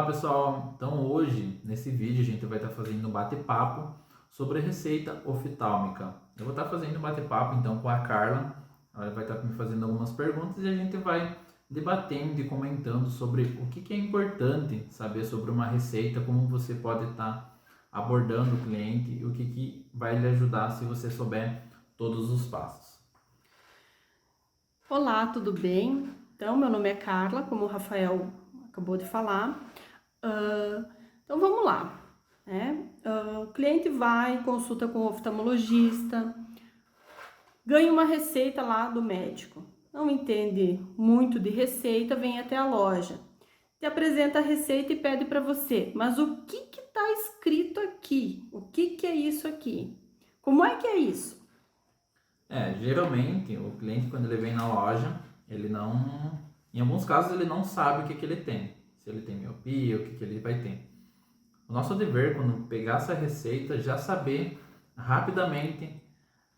Olá pessoal, então hoje nesse vídeo a gente vai estar fazendo um bate-papo sobre receita oftálmica. Eu vou estar fazendo um bate-papo então com a Carla, ela vai estar me fazendo algumas perguntas e a gente vai debatendo e comentando sobre o que é importante saber sobre uma receita, como você pode estar abordando o cliente e o que vai lhe ajudar se você souber todos os passos. Olá, tudo bem? Então, meu nome é Carla, como o Rafael acabou de falar. Então, vamos lá, né? O cliente vai, consulta com o oftalmologista, ganha uma receita lá do médico. Não entende muito de receita, vem até a loja. Te apresenta a receita e pede para você, mas o que está escrito aqui? O que é isso aqui? Como é que é isso? Geralmente o cliente quando ele vem na loja, ele não, em alguns casos ele não sabe o que ele tem, se ele tem miopia, o que ele vai ter. O nosso dever quando pegar essa receita, já saber rapidamente,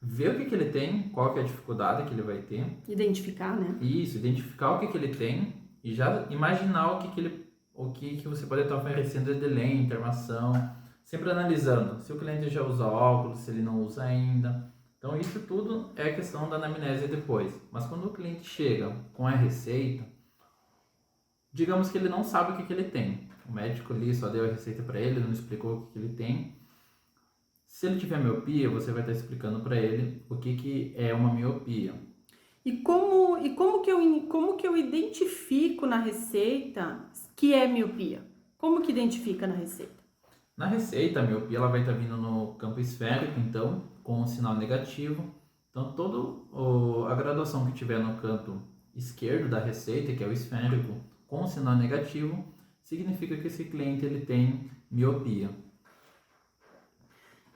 ver o que ele tem, qual que é a dificuldade que ele vai ter. Identificar, né? Isso, identificar o que ele tem e já imaginar o que você pode estar oferecendo de lente, armação, sempre analisando se o cliente já usa óculos, se ele não usa ainda. Então isso tudo é questão da anamnese depois. Mas quando o cliente chega com a receita, digamos que ele não sabe o que ele tem. O médico ali só deu a receita para ele, não explicou o que ele tem. Se ele tiver miopia, você vai estar explicando para ele o que é uma miopia. E como que eu identifico na receita que é miopia? Como que identifica na receita? Na receita, a miopia ela vai estar vindo no campo esférico, então, com um sinal negativo. Então, toda a graduação que tiver no canto esquerdo da receita, que é o esférico, com um sinal negativo, significa que esse cliente ele tem miopia.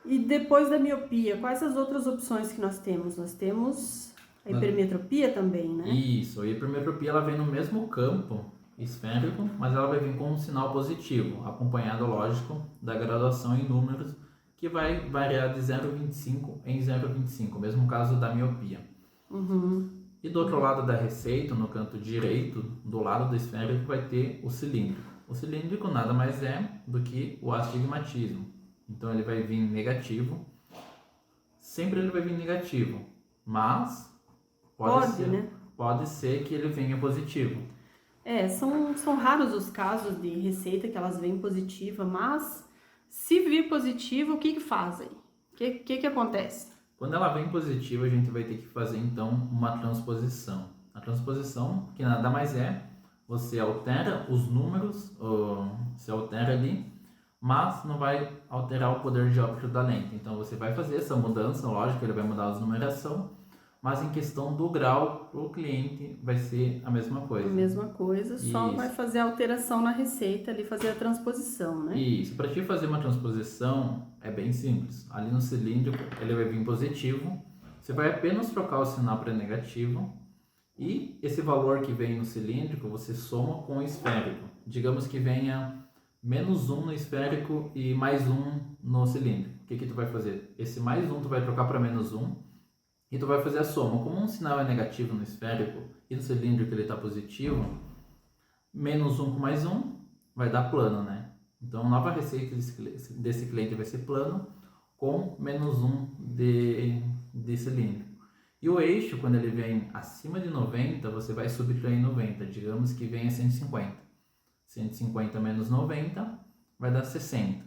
E depois da miopia, quais as outras opções que nós temos? Nós temos a hipermetropia também, né? Isso, a hipermetropia ela vem no mesmo campo esférico, mas ela vai vir com um sinal positivo, acompanhado, lógico, da graduação em números, que vai variar de 0,25 em 0,25, o mesmo caso da miopia. E do outro lado da receita, no canto direito, do lado do esférico, vai ter o cilíndrico. O cilíndrico nada mais é do que o astigmatismo. Então ele vai vir negativo, sempre ele vai vir negativo, mas pode ser que ele venha positivo. São raros os casos de receita que elas vêm positiva, mas se vir positivo, o que fazem? O que acontece? Quando ela vem positiva, a gente vai ter que fazer então uma transposição. A transposição, que nada mais é, você altera os números, você altera ali, mas não vai alterar o poder dióptrico da lente. Então você vai fazer essa mudança, lógico, ele vai mudar as numeração, mas em questão do grau, para o cliente vai ser a mesma coisa. A mesma coisa, só Isso. vai fazer a alteração na receita ali, fazer a transposição, né? Isso, para te fazer uma transposição é bem simples. Ali no cilíndrico ele vai vir positivo, você vai apenas trocar o sinal para negativo e esse valor que vem no cilíndrico você soma com o esférico. Digamos que venha -1 no esférico e +1 no cilíndrico. O que tu vai fazer? Esse +1 tu vai trocar para -1 e tu vai fazer a soma. Como um sinal é negativo no esférico e no cilíndrico ele está positivo, -1 com +1 vai dar plano, né? Então, a nova receita desse cliente vai ser plano com -1 de cilíndrico. E o eixo, quando ele vem acima de 90, você vai subtrair 90. Digamos que venha 150. 150 menos 90 vai dar 60.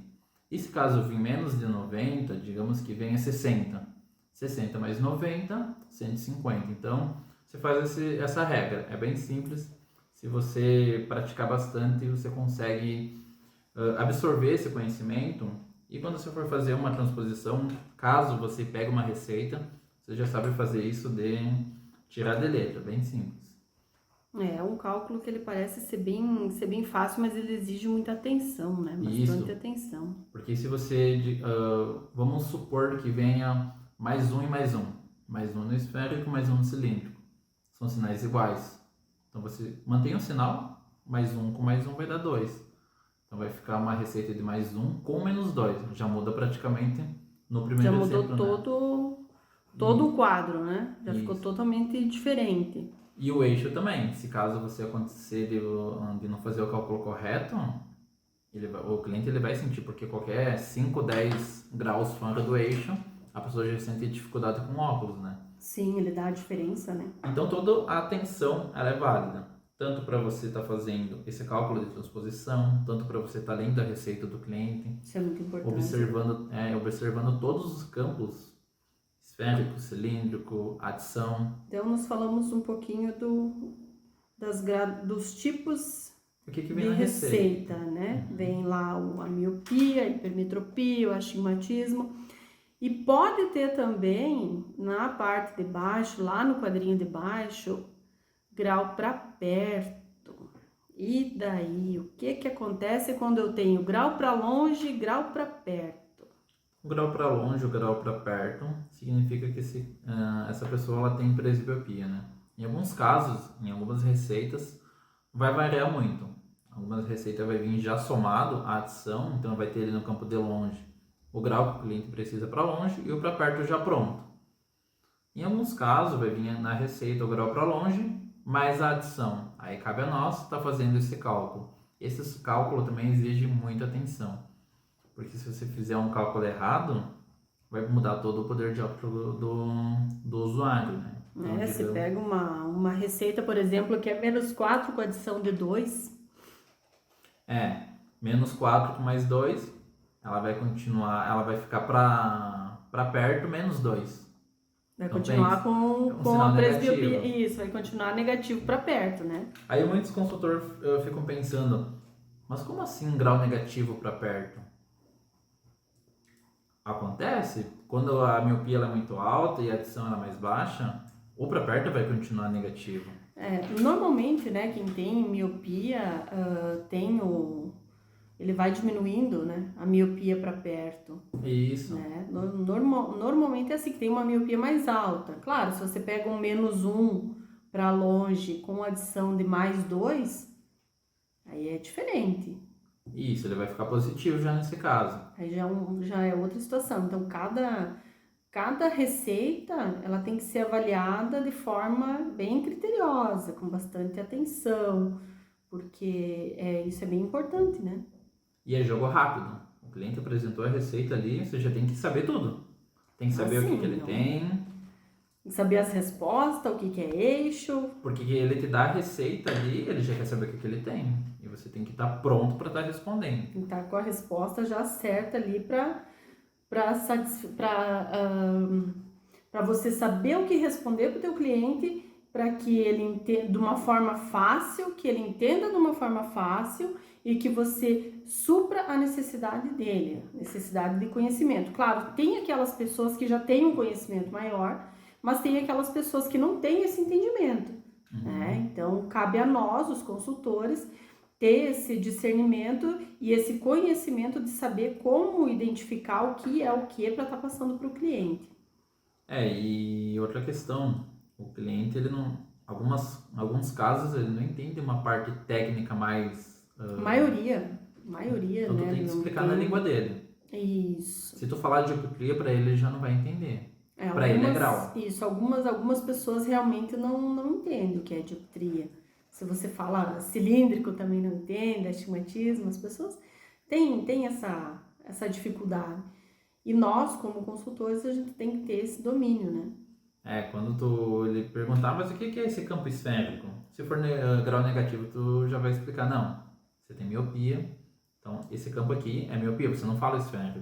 E se caso vir menos de 90, digamos que venha 60. 60 mais 90, 150. Então, você faz essa regra. É bem simples. Se você praticar bastante, você consegue absorver esse conhecimento. E quando você for fazer uma transposição, caso você pegue uma receita, você já sabe fazer isso de tirar de letra. Bem simples. É um cálculo que ele parece ser bem fácil, mas ele exige muita atenção, né? Bastante atenção. Porque se você, vamos supor que venha +1 e +1. +1 no esférico, +1 no cilíndrico. São sinais iguais. Então você mantém o sinal, +1 com +1 vai dar 2. Então vai ficar uma receita de +1 com -2. Já muda praticamente no primeiro exemplo. Já mudou todo o quadro, né? Já ficou totalmente diferente. E o eixo também. Se caso você acontecer de não fazer o cálculo correto, O cliente ele vai sentir, porque qualquer 5, 10 graus fora do eixo, a pessoa já sente dificuldade com óculos, né? Sim, ele dá a diferença, né? Então toda a atenção ela é válida, tanto para você estar fazendo esse cálculo de transposição, tanto para você estar lendo a receita do cliente, Isso é muito importante. observando todos os campos, esférico, cilíndrico, adição. Então, nós falamos um pouquinho dos tipos O que vem de na receita, né? Vem lá a miopia, a hipermetropia, o astigmatismo. E pode ter também, na parte de baixo, lá no quadrinho de baixo, grau para perto. E daí, o que acontece quando eu tenho grau para longe e grau para perto? O grau para longe, o grau para perto, significa que essa pessoa ela tem presbiopia, né? Em alguns casos, em algumas receitas, vai variar muito. Algumas receitas vai vir já somado à adição, então vai ter ele no campo de longe o grau que o cliente precisa para longe e o para perto já pronto. Em alguns casos vai vir na receita o grau para longe mais a adição. Aí cabe a nós estar fazendo esse cálculo. Esse cálculo também exige muita atenção, porque se você fizer um cálculo errado, vai mudar todo o poder de óptico do usuário, né? Então, Você pega uma receita, por exemplo, que é -4 com adição de 2. -4 com mais 2, ela vai continuar, ela vai ficar para perto -2. Vai Então, continuar com sinal a presbiopia. negativo. Isso, vai continuar negativo para perto, né? Aí muitos consultores ficam pensando, mas como assim grau negativo para perto? Acontece, quando a miopia ela é muito alta e a adição ela é mais baixa, o para perto vai continuar negativo. Normalmente, né, quem tem miopia, ele vai diminuindo, né, a miopia para perto. Isso. Né? Normalmente é assim, que tem uma miopia mais alta. Claro, se você pega um -1 para longe com adição de +2, aí é diferente. Isso, ele vai ficar positivo já nesse caso. Aí já é outra situação. Então, cada receita, ela tem que ser avaliada de forma bem criteriosa, com bastante atenção, porque isso é bem importante, né? E é jogo rápido. O cliente apresentou a receita ali, você já tem que saber tudo. Tem que saber o que ele tem. Tem que saber as respostas, o que é eixo. Porque ele te dá a receita ali, ele já quer saber o que ele tem. E você tem que estar pronto para estar respondendo. Tem que estar com a resposta já certa ali para você saber o que responder para o teu cliente, para que ele entenda de uma forma fácil, que ele entenda de uma forma fácil e que você supra a necessidade dele, necessidade de conhecimento. Claro, tem aquelas pessoas que já têm um conhecimento maior, mas tem aquelas pessoas que não têm esse entendimento, né? Então, cabe a nós, os consultores, ter esse discernimento e esse conhecimento de saber como identificar o que é o que para estar passando para o cliente. E outra questão, o cliente, ele não, alguns casos, ele não entende uma parte técnica mais... Maioria, então né? tu tem que explicar na língua dele. Isso. Se tu falar de dioptria para ele, ele já não vai entender. Para ele é grau. Isso, algumas pessoas realmente não entendem o que é dioptria. Se você fala cilíndrico, também não entende, astigmatismo, as pessoas têm essa dificuldade. E nós, como consultores, a gente tem que ter esse domínio, né? Quando ele perguntar, mas o que é esse campo esférico? Se for grau negativo, tu já vai explicar, não, você tem miopia, então esse campo aqui é miopia, você não fala esférico.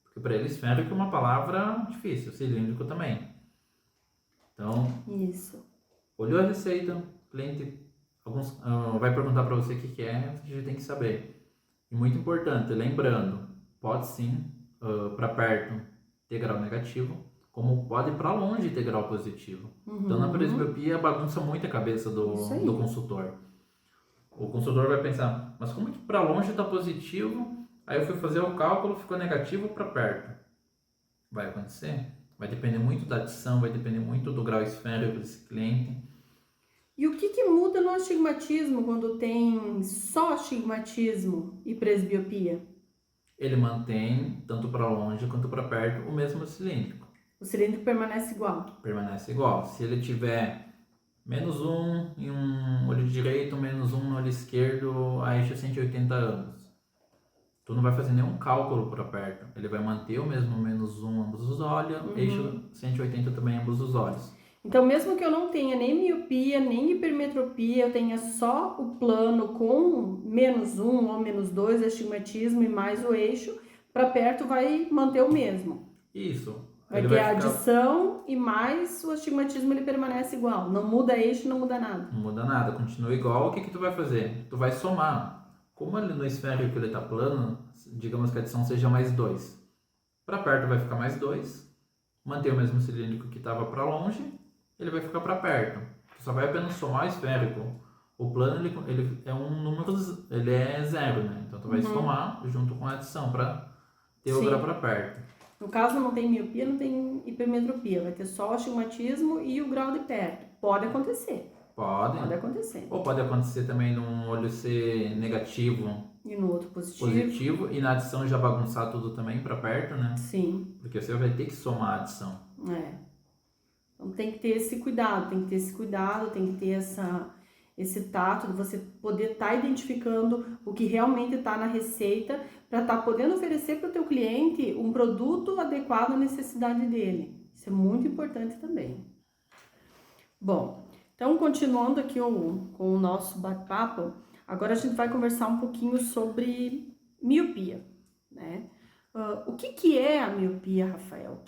Porque para ele esférico é uma palavra difícil, cilíndrico também. Então, isso. Olhou a receita, o cliente vai perguntar para você o que é, você já tem que saber. E muito importante, lembrando, pode sim, para perto, ter grau negativo, como pode para longe ter grau positivo. Então, na presbiopia, bagunça muito a cabeça do consultor. O consultor vai pensar, mas como que para longe está positivo, aí eu fui fazer o cálculo, ficou negativo para perto. Vai acontecer? Vai depender muito da adição, vai depender muito do grau esférico desse cliente. E o que muda no astigmatismo quando tem só astigmatismo e presbiopia? Ele mantém, tanto para longe quanto para perto, o mesmo cilíndrico. O cilíndrico permanece igual? Permanece igual. Se ele tiver -1 em um olho direito, -1 no olho esquerdo, a eixo 180 anos. tu não vai fazer nenhum cálculo para perto. Ele vai manter o mesmo -1 ambos os olhos, eixo 180 também ambos os olhos. Então, mesmo que eu não tenha nem miopia, nem hipermetropia, eu tenha só o plano com -1 ou -2, astigmatismo e mais o eixo, para perto vai manter o mesmo. Isso. Vai ter a adição e mais o astigmatismo ele permanece igual. Não muda eixo, não muda nada. Não muda nada, continua igual. O que tu vai fazer? Tu vai somar. Como ele no esférico ele tá plano, digamos que a adição seja +2. Para perto vai ficar +2. Manter o mesmo cilíndrico que estava para longe, ele vai ficar para perto. Tu só vai apenas somar o esférico. O plano ele é um número, ele é 0, né? Então tu vai somar junto com a adição para ter o grau para perto. No caso não tem miopia, não tem hipermetropia, vai ter só o astigmatismo e o grau de perto. Pode acontecer. Pode acontecer. Ou pode acontecer também num olho ser negativo e no outro positivo. E na adição já bagunçar tudo também para perto, né? Sim. Porque você vai ter que somar a adição. Então tem que ter esse cuidado, tem que ter esse tato de você poder estar identificando o que realmente está na receita para estar podendo oferecer para o teu cliente um produto adequado à necessidade dele. Isso é muito importante também. Bom, então continuando aqui com o nosso bate-papo, agora a gente vai conversar um pouquinho sobre miopia, né? O que é a miopia, Rafael?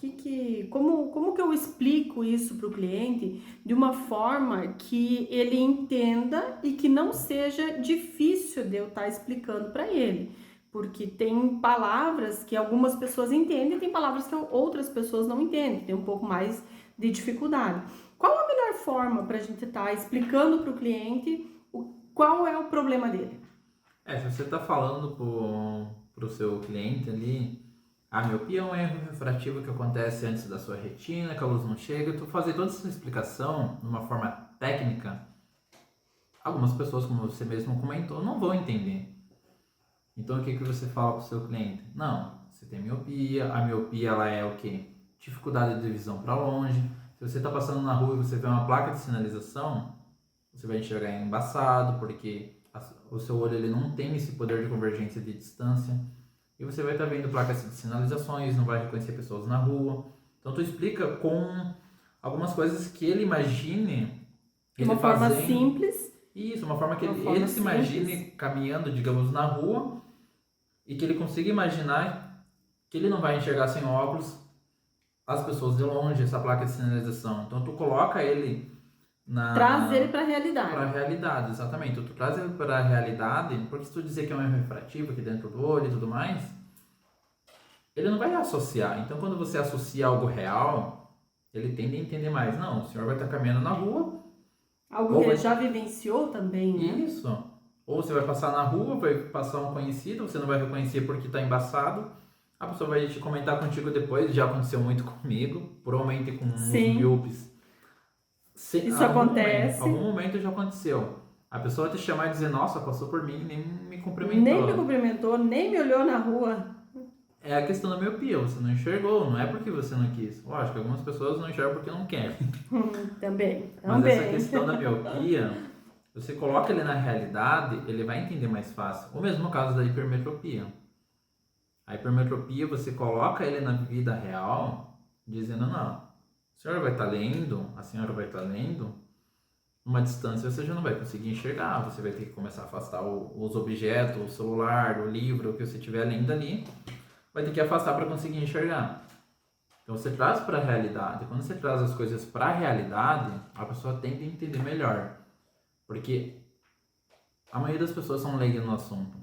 Como que eu explico isso para o cliente de uma forma que ele entenda e que não seja difícil de eu estar explicando para ele? Porque tem palavras que algumas pessoas entendem e tem palavras que outras pessoas não entendem, tem um pouco mais de dificuldade. Qual a melhor forma para a gente estar explicando para o cliente qual é o problema dele? Se você está falando para o seu cliente ali, a miopia é um erro refrativo que acontece antes da sua retina, que a luz não chega, tu fazer toda essa explicação de uma forma técnica, algumas pessoas, como você mesmo comentou, não vão entender. Então o que você fala para o seu cliente? Não, você tem miopia, a miopia ela é o quê? Dificuldade de visão para longe. Se você está passando na rua e você vê uma placa de sinalização, você vai enxergar embaçado, porque o seu olho ele não tem esse poder de convergência de distância. E você vai estar vendo placas de sinalizações, não vai reconhecer pessoas na rua. Então tu explica com algumas coisas que ele imagine. De uma forma simples. Isso, uma forma que ele se imagine caminhando, digamos, na rua e que ele consiga imaginar que ele não vai enxergar sem óculos as pessoas de longe, essa placa de sinalização. Então tu coloca ele traz ele para a realidade. Para a realidade, exatamente. Tu traz ele para a realidade, porque se tu dizer que é um erro refrativo aqui dentro do olho e tudo mais, ele não vai associar. Então quando você associa algo real, ele tende a entender mais. Não, o senhor vai estar caminhando na rua. Algo que ele já vivenciou também, né? Isso. Ou você vai passar na rua, vai passar um conhecido, você não vai reconhecer porque está embaçado. A pessoa vai te comentar contigo depois, já aconteceu muito comigo, provavelmente com uns míopes. Isso acontece. Algum momento já aconteceu. A pessoa te chamar e dizer, nossa, passou por mim e nem me cumprimentou. Nem me cumprimentou, nem me olhou na rua. É a questão da miopia, você não enxergou, não é porque você não quis. Lógico, algumas pessoas não enxergam porque não querem. Também. Mas essa questão da miopia, você coloca ele na realidade, ele vai entender mais fácil. O mesmo caso da hipermetropia. A hipermetropia, você coloca ele na vida real, dizendo, não, o senhor vai estar lendo, a senhora vai estar lendo, numa distância você já não vai conseguir enxergar, você vai ter que começar a afastar os objetos, o celular, o livro, o que você estiver lendo ali, vai ter que afastar para conseguir enxergar. Então você traz para a realidade. Quando você traz as coisas para a realidade, a pessoa tende a entender melhor. Porque a maioria das pessoas são leigas no assunto.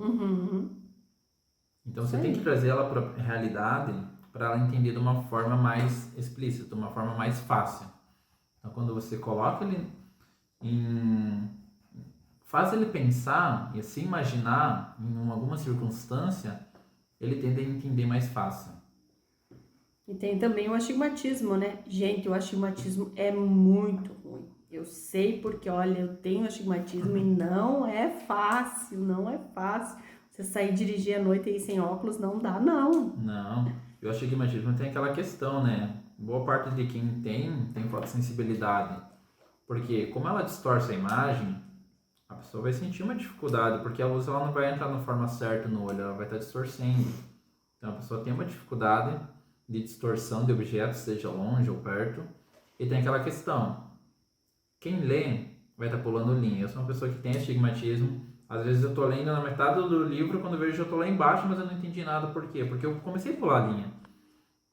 Então você tem que trazer ela para a realidade para ela entender de uma forma mais explícita, de uma forma mais fácil. Então quando você coloca ele faz ele pensar e se imaginar em alguma circunstância, ele tende a entender mais fácil. E tem também o astigmatismo, né? Gente, o astigmatismo é muito ruim. Eu sei porque, olha, eu tenho astigmatismo e não é fácil, não é fácil. Você sair dirigir à noite aí sem óculos não dá, não. Não, e o astigmatismo tem aquela questão, né? Boa parte de quem tem fotosensibilidade. Porque como ela distorce a imagem, a pessoa vai sentir uma dificuldade, porque a luz ela não vai entrar na forma certa no olho, ela vai estar distorcendo. Então a pessoa tem uma dificuldade de distorção de objetos, seja longe ou perto. E tem aquela questão, quem lê vai estar pulando linha. Eu sou uma pessoa que tem astigmatismo. Às vezes eu estou lendo na metade do livro, quando eu vejo eu estou lá embaixo, mas eu não entendi nada. Por quê? Porque eu comecei a pular linha.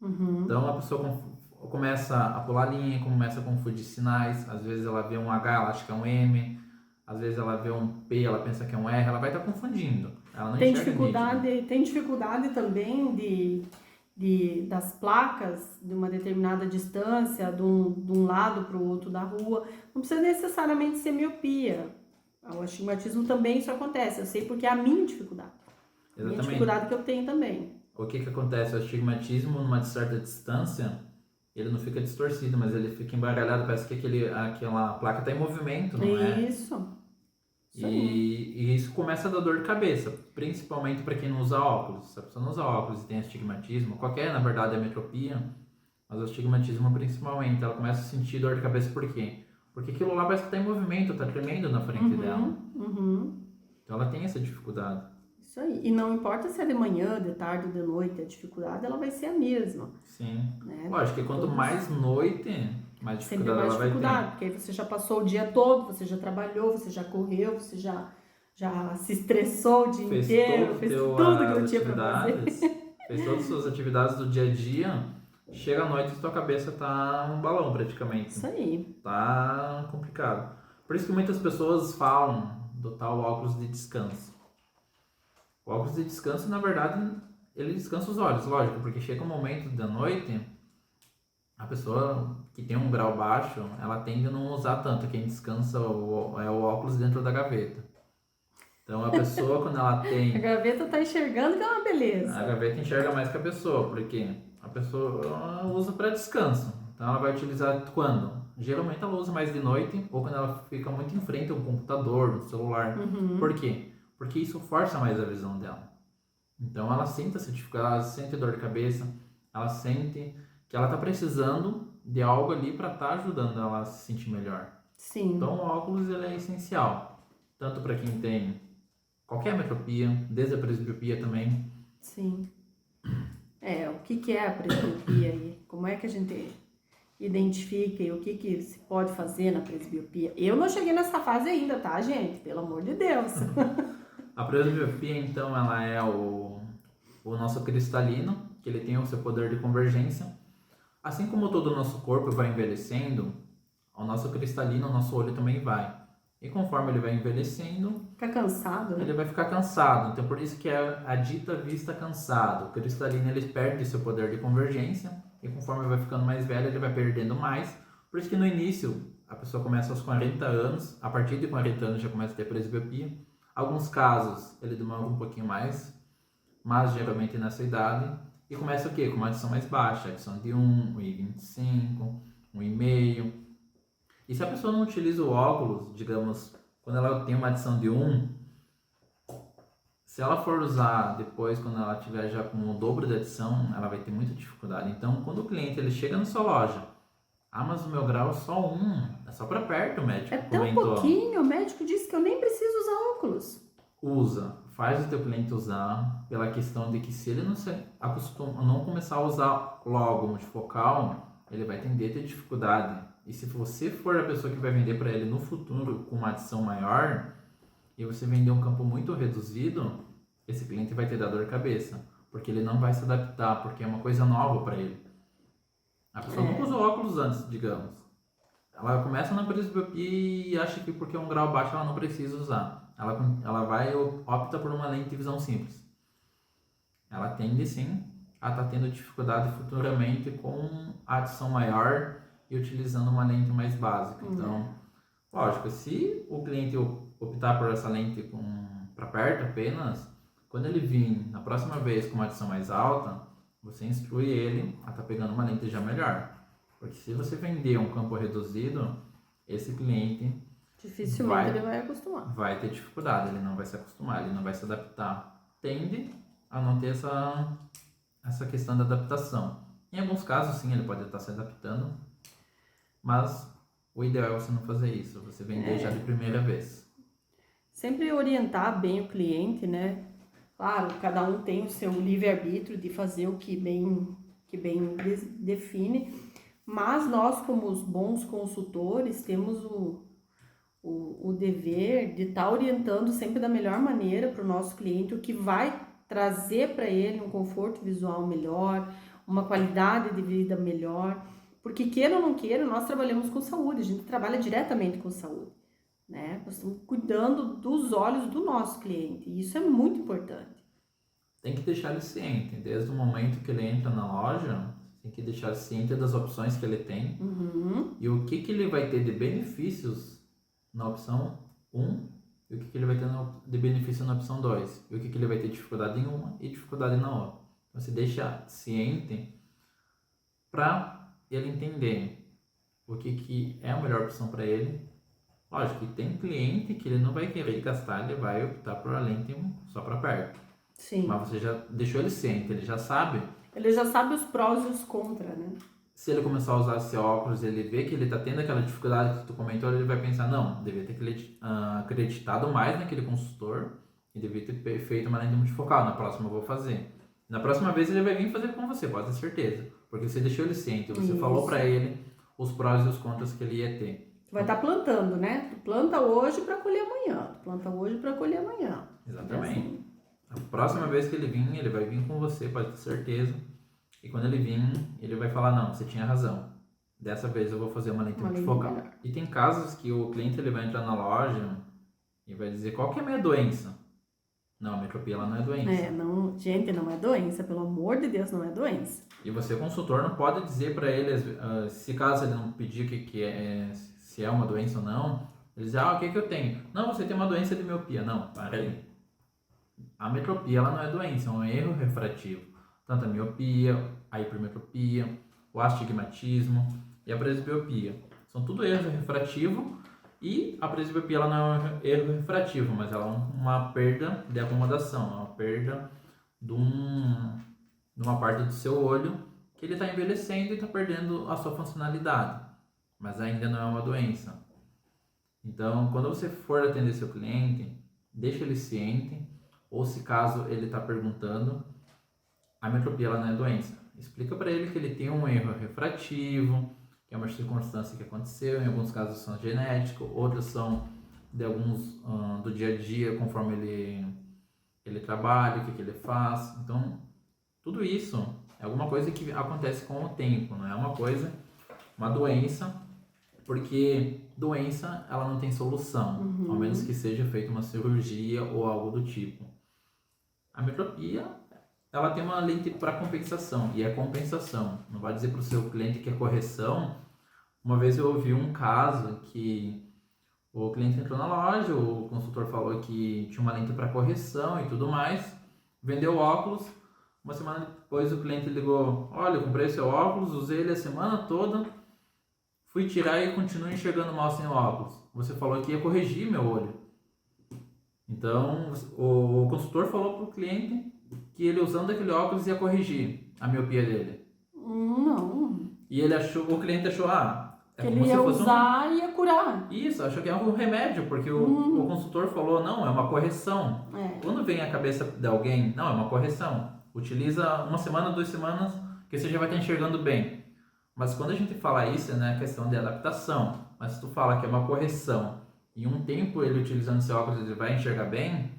Então a pessoa começa a pular linha, começa a confundir sinais. Às vezes ela vê um H, ela acha que é um M. Às vezes ela vê um P, ela pensa que é um R. Ela vai estar confundindo. Ela não enxerga nítido. Tem dificuldade também das placas de uma determinada distância, de um lado para o outro da rua. Não precisa necessariamente ser miopia. O astigmatismo também isso acontece. Eu sei porque é a minha dificuldade. A minha dificuldade que eu tenho também. O que acontece? O astigmatismo, numa certa distância, ele não fica distorcido, mas ele fica embaralhado. Parece que aquela placa está em movimento, não é? Isso. E isso começa a dar dor de cabeça, principalmente para quem não usa óculos. Se a pessoa não usa óculos e tem astigmatismo, qualquer, na verdade, é metropia, mas o astigmatismo principalmente, ela começa a sentir dor de cabeça por quê? Porque aquilo lá parece que está em movimento, está tremendo na frente dela. Então ela tem essa dificuldade. Isso aí. E não importa se é de manhã, de tarde ou de noite, a dificuldade ela vai ser a mesma. Sim. Né? Lógico que quanto mais noite, mais dificuldade ela vai ter. Porque aí você já passou o dia todo, você já trabalhou, você já correu, você já se estressou o dia inteiro, fez tudo que não tinha pra fazer. Fez todas as suas atividades do dia a dia, chega à noite e sua cabeça tá um balão praticamente. Isso aí. Tá complicado. Por isso que muitas pessoas falam do tal óculos de descanso. O óculos de descanso, na verdade, ele descansa os olhos, lógico, porque chega um momento da noite, a pessoa que tem um grau baixo, ela tende a não usar tanto. Quem descansa é o óculos dentro da gaveta. Então a pessoa, quando ela tem... A gaveta tá enxergando que é uma beleza. A gaveta enxerga mais que a pessoa, porque a pessoa usa para descanso. Então ela vai utilizar quando? Geralmente ela usa mais de noite ou quando ela fica muito em frente ao computador, no celular. Por quê? Porque isso força mais a visão dela. Então ela sente essa dificuldade, ela sente dor de cabeça, ela sente que ela está precisando de algo ali para estar ajudando ela a se sentir melhor. Sim. Então o óculos ele é essencial, tanto para quem tem qualquer metropia, desde a presbiopia também. Sim. O que é a presbiopia aí? Como é que a gente identifica e o que se pode fazer na presbiopia? Eu não cheguei nessa fase ainda, tá, gente? Pelo amor de Deus. A presbiopia, então, ela é o nosso cristalino, que ele tem o seu poder de convergência. Assim como todo o nosso corpo vai envelhecendo, o nosso cristalino, o nosso olho também vai. E conforme ele vai envelhecendo... Fica cansado, né? Ele vai ficar cansado. Então, por isso que é a dita vista cansado. O cristalino, ele perde seu poder de convergência. E conforme vai ficando mais velho, ele vai perdendo mais. Por isso que no início, a pessoa começa aos 40 anos. A partir de 40 anos já começa a ter presbiopia. Alguns casos, ele demora um pouquinho mais. Mas geralmente nessa idade. E começa o quê? Com uma adição mais baixa. Adição de 1, 1,25, 1,5. E se a pessoa não utiliza o óculos, digamos, quando ela tem uma adição de 1, se ela for usar depois, quando ela tiver já com o dobro da adição, ela vai ter muita dificuldade. Então, quando o cliente ele chega na sua loja, mas o meu grau é só 1, é só para perto, o médico comentou. Pouquinho, o médico disse que eu nem preciso usar óculos. Usa, faz o teu cliente usar, pela questão de que se ele não se acostuma, não começar a usar logo multifocal, ele vai tender a ter dificuldade. E se você for a pessoa que vai vender para ele no futuro com uma adição maior, e você vender um campo muito reduzido, esse cliente vai ter dor de cabeça, porque ele não vai se adaptar, porque é uma coisa nova para ele. A pessoa nunca usou óculos antes, digamos. Ela começa na presbiopia e acha que porque é um grau baixo ela não precisa usar. Ela opta por uma lente de visão simples. Ela tende sim a estar tendo dificuldade futuramente com a adição maior e utilizando uma lente mais básica. Então, lógico, se o cliente optar por essa lente para perto apenas, quando ele vir na próxima vez com uma adição mais alta, você instrui ele a estar pegando uma lente já melhor. Porque se você vender um campo reduzido, esse cliente dificilmente ele vai acostumar. Vai ter dificuldade, ele não vai se acostumar, ele não vai se adaptar. Tende a não ter essa questão da adaptação. Em alguns casos, sim, ele pode estar se adaptando, mas o ideal é você não fazer isso, você vender já de primeira vez. sempre orientar bem o cliente, né? Claro, cada um tem o seu livre-arbítrio de fazer o que bem define, mas nós, como os bons consultores, temos o dever de estar orientando sempre da melhor maneira para o nosso cliente, o que vai trazer para ele um conforto visual melhor, uma qualidade de vida melhor, porque queira ou não queira, nós trabalhamos com saúde, a gente trabalha diretamente com saúde, né? Nós estamos cuidando dos olhos do nosso cliente, e isso é muito importante. Tem que deixar ele ciente, desde o momento que ele entra na loja, tem que deixar ele ciente das opções que ele tem e o que ele vai ter de benefícios na opção 1 e o que ele vai ter de benefício na opção 2 e o que ele vai ter dificuldade em uma e dificuldade na outra. Então, você deixa ciente para ele entender o que é a melhor opção para ele. Lógico que tem cliente que ele não vai querer gastar, ele vai optar por a lente só para perto. Sim. Mas você já deixou ele ciente, ele já sabe. Ele já sabe os prós e os contras, né? Se ele começar a usar esse óculos, ele vê que ele tá tendo aquela dificuldade que tu comentou, ele vai pensar, não, devia ter acreditado mais naquele consultor e devia ter feito uma lente multifocal, na próxima eu vou fazer. Na próxima vez ele vai vir fazer com você, pode ter certeza. Porque você deixou ele ciente, você falou para ele os prós e os contras que ele ia ter. Tu vai estar plantando, né? Tu planta hoje para colher amanhã. Tu planta hoje para colher amanhã. Exatamente. É assim. A próxima vez que ele vir, ele vai vir com você, pode ter certeza. E quando ele vir, ele vai falar, não, você tinha razão. Dessa vez eu vou fazer uma lente multifocal. E tem casos que o cliente ele vai entrar na loja e vai dizer, qual que é a minha doença? Não, a metropia ela não é doença. Não, gente, não é doença, pelo amor de Deus, não é doença. E você, consultor, não pode dizer para ele, se caso ele não pedir se é uma doença ou não, ele diz, o que eu tenho? Não, você tem uma doença de miopia. Não, para aí. A metropia ela não é doença, é um erro refrativo. Tanto a miopia, a hipermetropia, o astigmatismo e a presbiopia. São tudo erros refrativos e a presbiopia ela não é um erro refrativo, mas ela é uma perda de acomodação, é uma perda de uma parte do seu olho que ele está envelhecendo e está perdendo a sua funcionalidade, mas ainda não é uma doença. Então, quando você for atender seu cliente, deixa ele ciente, ou se caso ele está perguntando, a metropia ela não é doença. Explica para ele que ele tem um erro refrativo, que é uma circunstância que aconteceu, em alguns casos são genéticos, outros são de alguns do dia a dia, conforme ele trabalha, o que ele faz. Então, tudo isso é alguma coisa que acontece com o tempo, não é uma doença, porque doença ela não tem solução, ao menos que seja feita uma cirurgia ou algo do tipo. A metropia ela tem uma lente para compensação, e é compensação. Não vai dizer para o seu cliente que é correção. Uma vez eu ouvi um caso que o cliente entrou na loja, o consultor falou que tinha uma lente para correção e tudo mais, vendeu óculos. Uma semana depois o cliente ligou, olha, eu comprei seu óculos, usei ele a semana toda, fui tirar e continuo enxergando mal sem o óculos. Você falou que ia corrigir meu olho. Então, o consultor falou para o cliente que ele usando aquele óculos ia corrigir a miopia dele. Não. E o cliente achou, que ele ia usar e ia curar. Isso, achou que é um remédio, porque o consultor falou, não, é uma correção. Quando vem a cabeça de alguém, não, é uma correção. Utiliza uma semana, 2 semanas, que você já vai estar enxergando bem. Mas quando a gente fala isso, é questão de adaptação. Mas se tu fala que é uma correção, e um tempo ele utilizando esse óculos ele vai enxergar bem,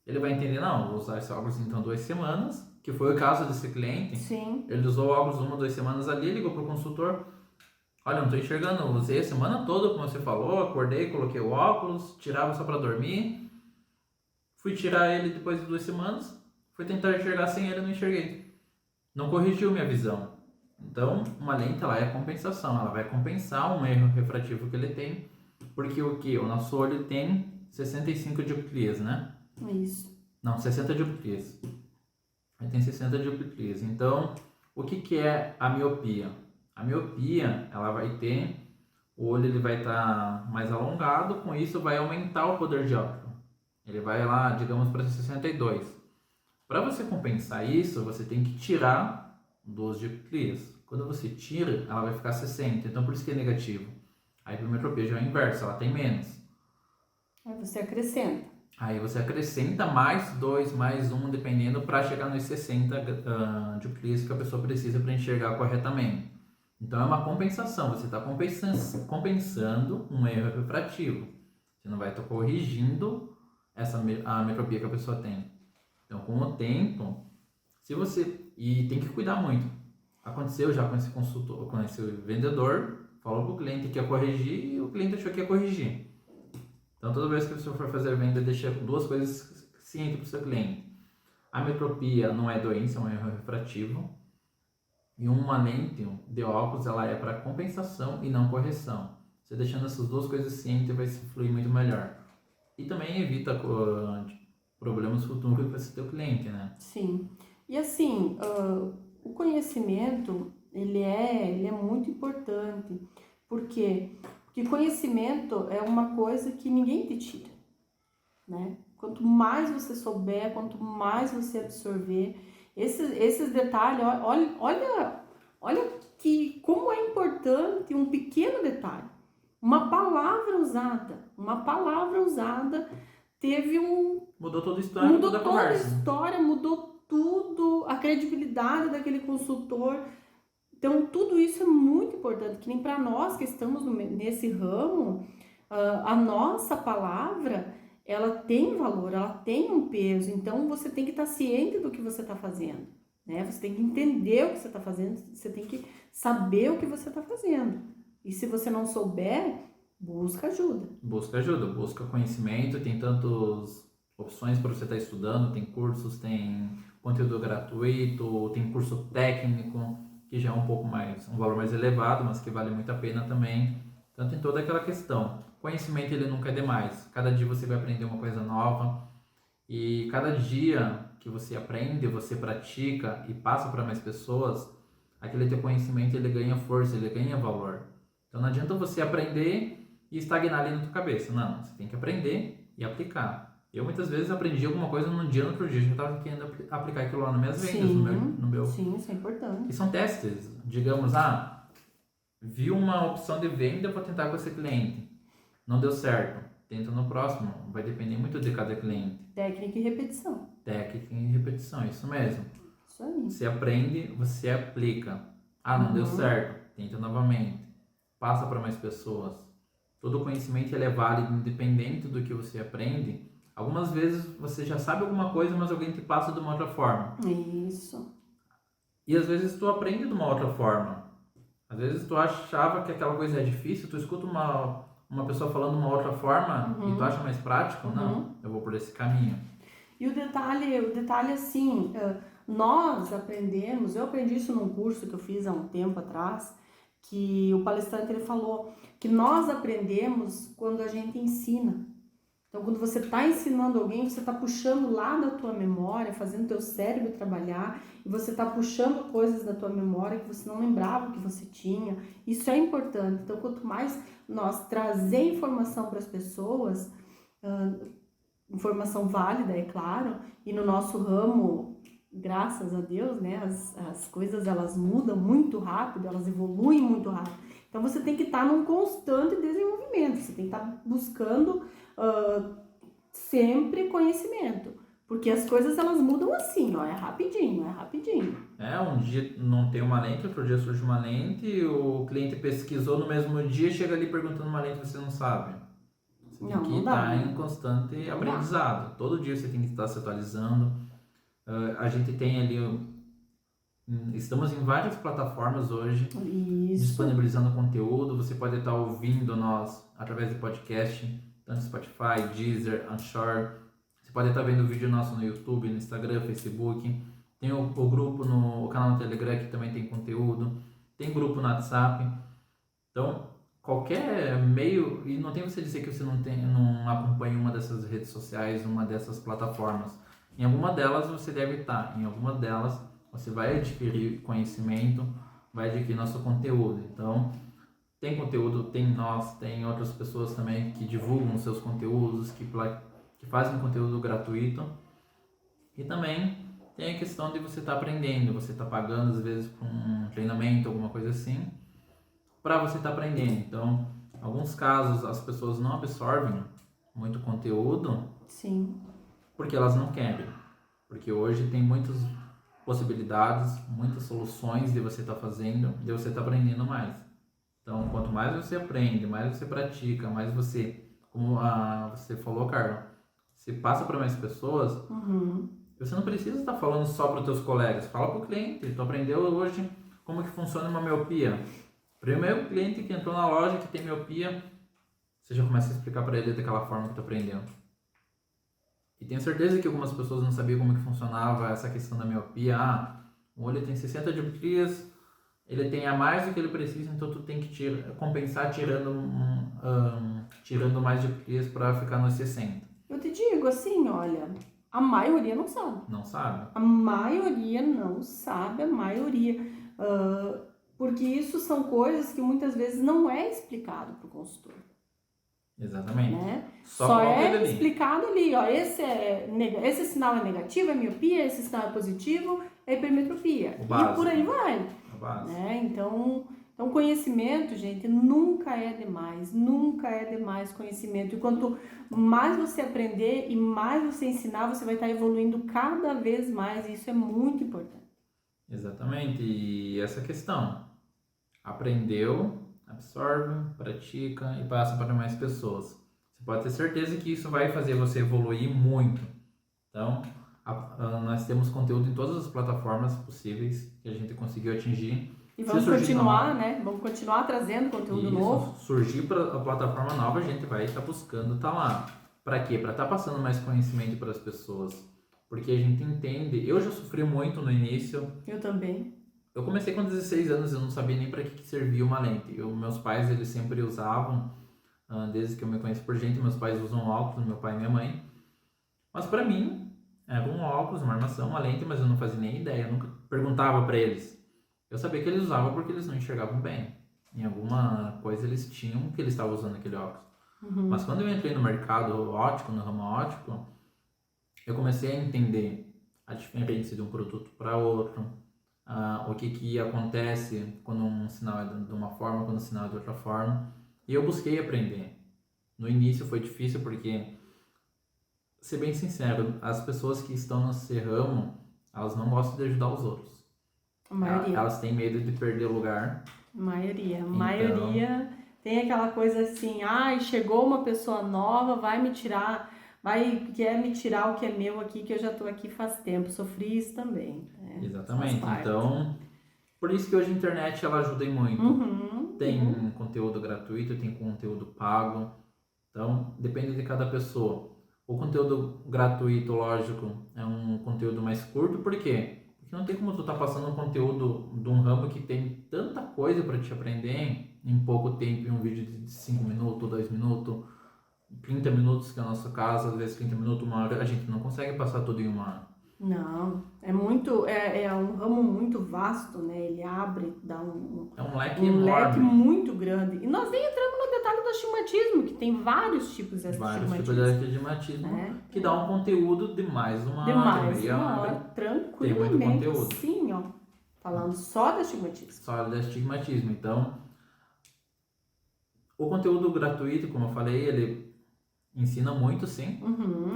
ele vai entender, não, vou usar esse óculos então 2 semanas, que foi o caso desse cliente. Sim. Ele usou o óculos 1 ou 2 semanas ali, ligou pro consultor, olha, não estou enxergando, eu usei a semana toda, como você falou, acordei, coloquei o óculos, tirava só para dormir, fui tirar ele depois de 2 semanas, fui tentar enxergar sem ele, não enxerguei. Não corrigiu minha visão. Então, uma lente ela é compensação, ela vai compensar um erro refrativo que ele tem, porque o nosso olho tem 65 dioptrias, né? Isso. Não, 60 dioptrias. Ele tem 60 dioptrias. Então, o que é a miopia? A miopia, ela vai ter, o olho ele vai estar mais alongado, com isso vai aumentar o poder dióptrico. Ele vai lá, digamos, para 62. Para você compensar isso, você tem que tirar 12 dioptrias. Quando você tira, ela vai ficar 60, então por isso que é negativo. A hipermetropia já é o inverso, ela tem menos. Aí você acrescenta. Aí você acrescenta mais 2, mais 1, dependendo, para chegar nos 60 de cliques que a pessoa precisa para enxergar corretamente. Então é uma compensação, você está compensando um erro refrativo. Você não vai estar corrigindo a metropia que a pessoa tem. Então, com o tempo, se você... E tem que cuidar muito. Aconteceu já com esse consultor, com esse vendedor, falou para o cliente que ia corrigir e o cliente achou que ia corrigir. Então, toda vez que você for fazer venda, deixa duas coisas cientes para o seu cliente. A metropia não é doença, é um erro refrativo. E uma lente de óculos, ela é para compensação e não correção. Você deixando essas duas coisas cientes, vai se fluir muito melhor. E também evita problemas futuros para esse teu cliente, né? Sim. E assim, o conhecimento, ele é muito importante. Por quê? Porque conhecimento é uma coisa que ninguém te tira, né? Quanto mais você souber, quanto mais você absorver, esses detalhes, olha que como é importante um pequeno detalhe. Uma palavra usada teve Mudou toda a história, mudou toda a toda a conversa. história, mudou tudo, a credibilidade daquele consultor. Então, tudo isso é muito importante, que nem para nós que estamos nesse ramo, a nossa palavra, ela tem valor, ela tem um peso. Então, você tem que estar ciente do que você está fazendo, né? Você tem que entender o que você está fazendo, você tem que saber o que você está fazendo. E se você não souber, busca ajuda. Busca ajuda, busca conhecimento, tem tantas opções para você estar estudando, tem cursos, tem conteúdo gratuito, tem curso técnico, que já é um valor mais elevado, mas que vale muito a pena também. Tanto em toda aquela questão. Conhecimento ele nunca é demais. Cada dia você vai aprender uma coisa nova e cada dia que você aprende, você pratica e passa para mais pessoas, aquele teu conhecimento ele ganha força, ele ganha valor. Então não adianta você aprender e estagnar ali na tua cabeça. Não, você tem que aprender e aplicar. Eu muitas vezes aprendi alguma coisa num dia, no outro dia, eu estava querendo aplicar aquilo lá nas minhas vendas, no meu... Sim, isso é importante. E são testes. Digamos, vi uma opção de venda, vou tentar com esse cliente. Não deu certo. Tenta no próximo. Vai depender muito de cada cliente. Técnica e repetição. Técnica e repetição, isso mesmo. Isso aí. Você aprende, você aplica. Não deu certo. Tenta novamente. Passa para mais pessoas. Todo conhecimento ele é válido, independente do que você aprende. Algumas vezes você já sabe alguma coisa, mas alguém te passa de uma outra forma. Isso. E às vezes tu aprende de uma outra forma. Às vezes tu achava que aquela coisa é difícil, tu escuta uma pessoa falando de uma outra forma e tu acha mais prático. Não, eu vou por esse caminho. E o detalhe assim, nós aprendemos, eu aprendi isso num curso que eu fiz há um tempo atrás, que o palestrante ele falou que nós aprendemos quando a gente ensina. Então, quando você está ensinando alguém, você está puxando lá da tua memória, fazendo teu cérebro trabalhar, e você está puxando coisas da tua memória que você não lembrava que você tinha. Isso é importante. Então, quanto mais nós trazer informação para as pessoas, informação válida, é claro, e no nosso ramo, graças a Deus, né, as coisas elas mudam muito rápido, elas evoluem muito rápido. Então, você tem que estar num constante desenvolvimento, você tem que estar buscando sempre conhecimento, porque as coisas elas mudam assim, é rapidinho. Um dia não tem uma lente, outro dia surge uma lente, o cliente pesquisou no mesmo dia, chega ali perguntando uma lente que você não sabe. Você tem que estar em constante aprendizado. Todo dia você tem que estar se atualizando. A gente tem ali... Estamos em várias plataformas hoje, disponibilizando conteúdo. Você pode estar ouvindo nós através de podcast, tanto Spotify, Deezer, Anchor. Você pode estar vendo vídeo nosso no YouTube, no Instagram, Facebook. Tem o grupo no canal no Telegram que também tem conteúdo. Tem grupo no WhatsApp. Então, qualquer meio, e não tem você dizer que você não acompanha uma dessas redes sociais, uma dessas plataformas. Em alguma delas você deve estar, em alguma delas você vai adquirir conhecimento, vai adquirir nosso conteúdo. Então, tem conteúdo, tem nós, tem outras pessoas também que divulgam seus conteúdos, que fazem conteúdo gratuito. E também tem a questão de você estar aprendendo, você está pagando às vezes por um treinamento, alguma coisa assim, para você estar aprendendo. Então, em alguns casos as pessoas não absorvem muito conteúdo, Sim. porque elas não querem. Porque hoje tem muitas possibilidades, muitas soluções de você estar fazendo, de você estar aprendendo mais. Então, quanto mais você aprende, mais você pratica, mais você, como você falou, Carla, você passa para mais pessoas, você não precisa estar falando só para os teus colegas, fala para o cliente. Tu aprendeu hoje como que funciona uma miopia. Primeiro cliente que entrou na loja que tem miopia, você já começa a explicar para ele daquela forma que tu aprendeu. E tenho certeza que algumas pessoas não sabiam como que funcionava essa questão da miopia. O olho tem 60 dioptrias, ele tem a mais do que ele precisa, então tu tem que compensar tirando mais dioptrias para ficar nos 60. Eu te digo assim, olha, a maioria não sabe. Não sabe? A maioria não sabe, a maioria. Porque isso são coisas que muitas vezes não é explicado para o consultor. Exatamente. Né? Só Só coloca ele é ali. explicado ali, ó, esse sinal é negativo, é miopia, esse sinal é positivo, é hipermetropia. O E básico. por aí vai. A base. Né? Então, conhecimento, gente, nunca é demais conhecimento. E quanto mais você aprender e mais você ensinar, você vai estar evoluindo cada vez mais. E isso é muito importante. Exatamente. E essa questão, aprendeu, absorve, pratica e passa para mais pessoas. Você pode ter certeza que isso vai fazer você evoluir muito. Então, nós temos conteúdo em todas as plataformas possíveis que a gente conseguiu atingir. E vamos continuar, né? Vamos continuar trazendo conteúdo novo. Surgir para a plataforma nova, a gente vai estar buscando estar lá. Para quê? Para estar passando mais conhecimento para as pessoas. Porque a gente entende. Eu já sofri muito no início. Eu também. Eu comecei com 16 anos, eu não sabia nem para que servia uma lente. Meus pais, eles sempre usavam, desde que eu me conheço por gente, meus pais usam óculos, meu pai e minha mãe. Mas para mim, era um óculos, uma armação, uma lente, mas eu não fazia nem ideia, eu nunca perguntava para eles. Eu sabia que eles usavam porque eles não enxergavam bem. Em alguma coisa eles tinham que eles estavam usando aquele óculos. Mas quando eu entrei no mercado óptico, no ramo óptico, eu comecei a entender a diferença de um produto para outro, o que acontece quando um sinal é de uma forma, quando o sinal é de outra forma. E eu busquei aprender. No início foi difícil porque, ser bem sincero, as pessoas que estão nesse ramo, elas não gostam de ajudar os outros. A maioria. Elas têm medo de perder o lugar. Maioria. Então... maioria tem aquela coisa assim, chegou uma pessoa nova, quer me tirar o que é meu aqui, que eu já estou aqui faz tempo. Sofri isso também. Né? Exatamente. Então, por isso que hoje a internet ela ajuda muito. Tem conteúdo gratuito, tem conteúdo pago. Então, depende de cada pessoa. O conteúdo gratuito, lógico, é um conteúdo mais curto. Por quê? Porque não tem como tu estar passando um conteúdo de um ramo que tem tanta coisa para te aprender em pouco tempo, em um vídeo de 5 minutos, 2 minutos, 30 minutos, que é o nosso caso, às vezes 30 minutos, 1 hora, a gente não consegue passar tudo em 1 hora. Não, é um ramo muito vasto, né? Ele abre, dá um leque enorme. Leque muito grande. E nós nem entramos no detalhe do astigmatismo, que tem vários tipos de astigmatismo. Vários tipos de astigmatismo, que dá um conteúdo de mais uma hora, tranquilamente. Tem muito conteúdo. Sim, ó. Falando só do astigmatismo. Só do astigmatismo. Então, o conteúdo gratuito, como eu falei, ele ensina muito, sim.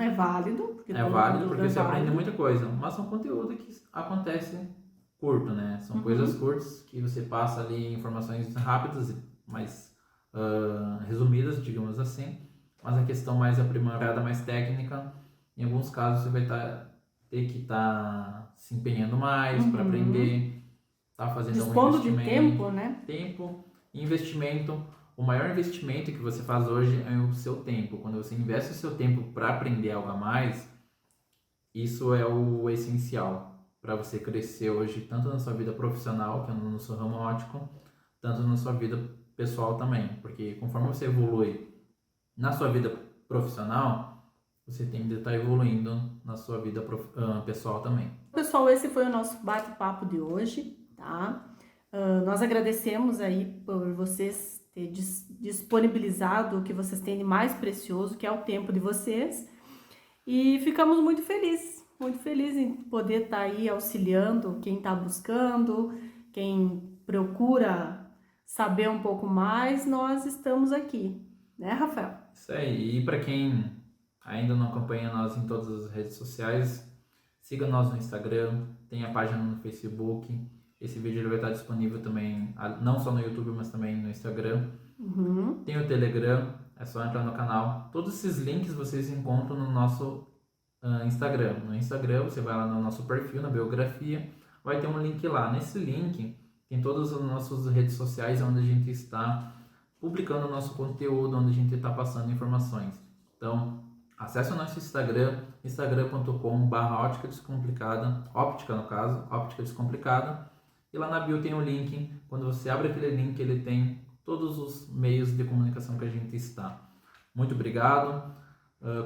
É válido. É válido porque você aprende muita coisa. Mas são conteúdo que acontece curto, né? São coisas curtas que você passa ali informações rápidas, mais resumidas, digamos assim. Mas a questão mais aprimorada, mais técnica, em alguns casos você vai ter que estar se empenhando mais para aprender, fazendo dispondo algum investimento. De tempo, né? Tempo, investimento. O maior investimento que você faz hoje é o seu tempo. Quando você investe o seu tempo para aprender algo a mais, isso é o essencial para você crescer hoje, tanto na sua vida profissional, que é no seu ramo óptico, tanto na sua vida pessoal também. Porque conforme você evolui na sua vida profissional, você tem de estar evoluindo na sua vida pessoal também. Pessoal, esse foi o nosso bate-papo de hoje, tá? Nós agradecemos aí por vocês ter disponibilizado o que vocês têm de mais precioso, que é o tempo de vocês. E ficamos muito felizes em poder estar aí auxiliando quem está buscando, quem procura saber um pouco mais, nós estamos aqui, né, Rafael? Isso aí. E para quem ainda não acompanha nós em todas as redes sociais, siga nós no Instagram, tem a página no Facebook. Esse vídeo ele vai estar disponível também, não só no YouTube, mas também no Instagram. Tem o Telegram, é só entrar no canal. Todos esses links vocês encontram no nosso Instagram. No Instagram você vai lá no nosso perfil, na biografia, vai ter um link lá. Nesse link tem todas as nossas redes sociais onde a gente está publicando o nosso conteúdo, onde a gente está passando informações. Então, acesse o nosso Instagram, instagram.com/ótica descomplicada, óptica no caso, óptica descomplicada, e lá na bio tem um link. Quando você abre aquele link, ele tem todos os meios de comunicação que a gente está. Muito obrigado,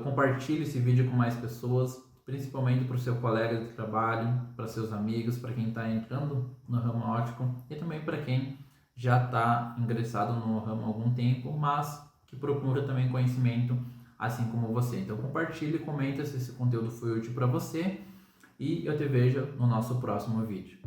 compartilhe esse vídeo com mais pessoas, principalmente para o seu colega de trabalho, para seus amigos, para quem está entrando no ramo óptico e também para quem já está ingressado no ramo há algum tempo, mas que procura também conhecimento assim como você. Então compartilhe, comenta se esse conteúdo foi útil para você e eu te vejo no nosso próximo vídeo.